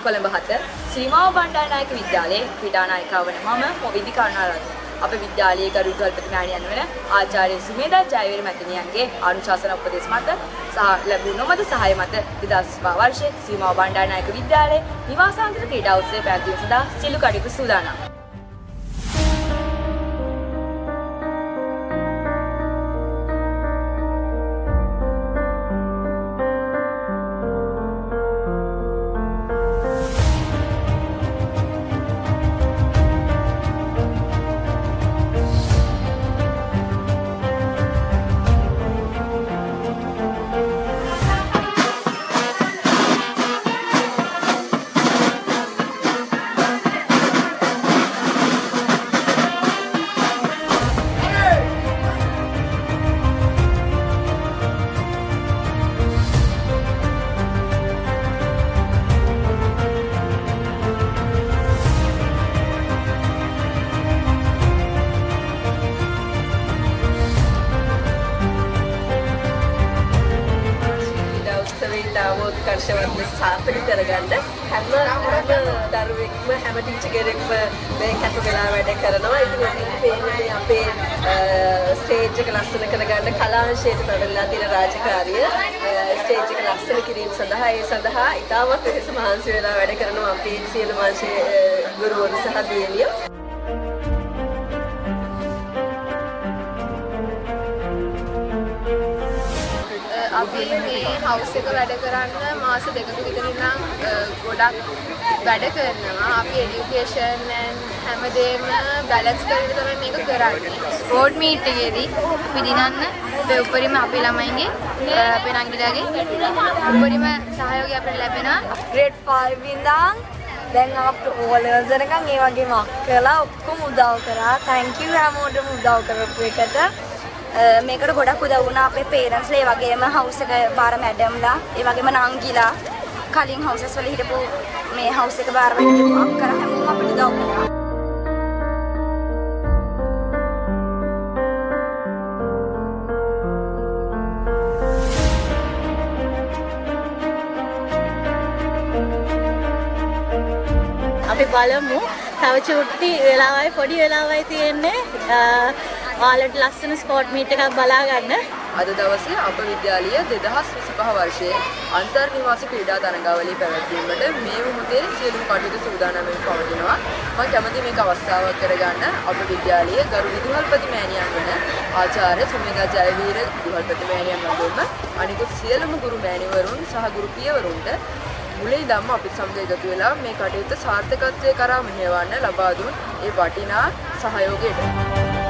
කොළඹ 7 සීමාව බණ්ඩාරනායක විද්‍යාලයේ ක්‍රීඩානායිකාව වන මම මොවිදි කරුණාරත්න අපේ විද්‍යාලයේ ගරු විදුහල්පති මෑණියන් වන ආචාර්ය සුමේදා ජයවීර මැතිණියන්ගේ අනුශාසන උපදෙස් මත සහ ලැබූ නොමද සහාය මත 2005 වර්ෂයේ සීමාව බණ්ඩාරනායක විද්‍යාලයේ නිවාසාන්තර ක්‍රීඩා උත්සවය පැවැත්වීම සඳහා සියලු කටයුතු සූදානම්. උත්කර්ෂවත් ලෙස සාපේක්ෂ කරගන්න හැම දරුවෙක්ම හැම ටීචර් කෙනෙක්ම මේ කැප වෙලා වැඩ කරනවා. ඉතින් ඔතන පේන්නේ අපේ ස්ටේජ් එක ලස්සන කරගන්න කලාංශයට පැවරලා තියෙන රාජකාරිය ස්ටේජ් එක ලස්සන කිරීම සඳහා ඉතාමත් වෙහෙස මහන්සි වෙලා වැඩ කරනවා අපේ සියලුම අංශයේ ගුරුවරු සහ දියණියෝ. අපි මේ හවුස් එක වැඩ කරන්න මාස 2ක විතර ඉඳන් ගොඩක් වැඩ කරනවා. අපි এডুকেෂන් හැමදේම බැලන්ස් කරගෙන තමයි මේක කරන්නේ. ස්පෝර්ට් මීට් එකේදී අපි දිනන්න අපේ උපරිම අපේ ළමයින්ගේ අපේ නංගිලාගේ උපරිම සහයෝගය අපිට ලැබෙනවා. grade 5 ඉඳන් දැන් අපට O levels වෙනකන් ඒ වගේම අක්කලා ඔක්කොම උදව් කරා. thank you හැමෝටම උදව් කරපු එකට. මේකට ගොඩක් උදව් වුණා අපේ පේරන්ට්ස්ලා, ඒ වගේම හවුස් එක බාර මැඩම්ලා, ඒ වගේම නංගිලා, කලින් හවුසස් වල හිටපු මේ හවුස් එක බාර වෙන්න අක්කලා හැමෝම අපිට උදව් කරා. අපි බලමු තව චුට්ටි වෙලාවයි පොඩි වෙලාවයි තියෙන්නේ ඔයාලට ලස්සන ස්පෝර්ට් මීට් එකක් බලා ගන්න. අද දවසේ අප විද්‍යාලීය 2025 වර්ෂයේ අන්තර්නිවාසී ක්‍රීඩා තරඟාවලිය පැවැත්වීමට මේ මොහොතේ සියලුම කටයුතු සූදානම් වෙමින් පවතිනවා. මම කැමති මේක අවස්ථාවක් කරගන්න අප විද්‍යාලීය ගරු විදුහල්පති මෑණියන් වන ආචාර්ය සුමේදා ජයවීර විදුහල්පති මෑණියන් වගේම අනිකුත් සියලුම ගුරු මෑණිවරුන් සහ ගුරු පියවරුන්ට මුලින් ධම්ම අපිට සමග එකතු වෙලා මේ කටයුත්ත සාර්ථකත්වයේ කරා මෙහෙයවන්න ලබා දුන් ඒ වටිනා සහයෝගයට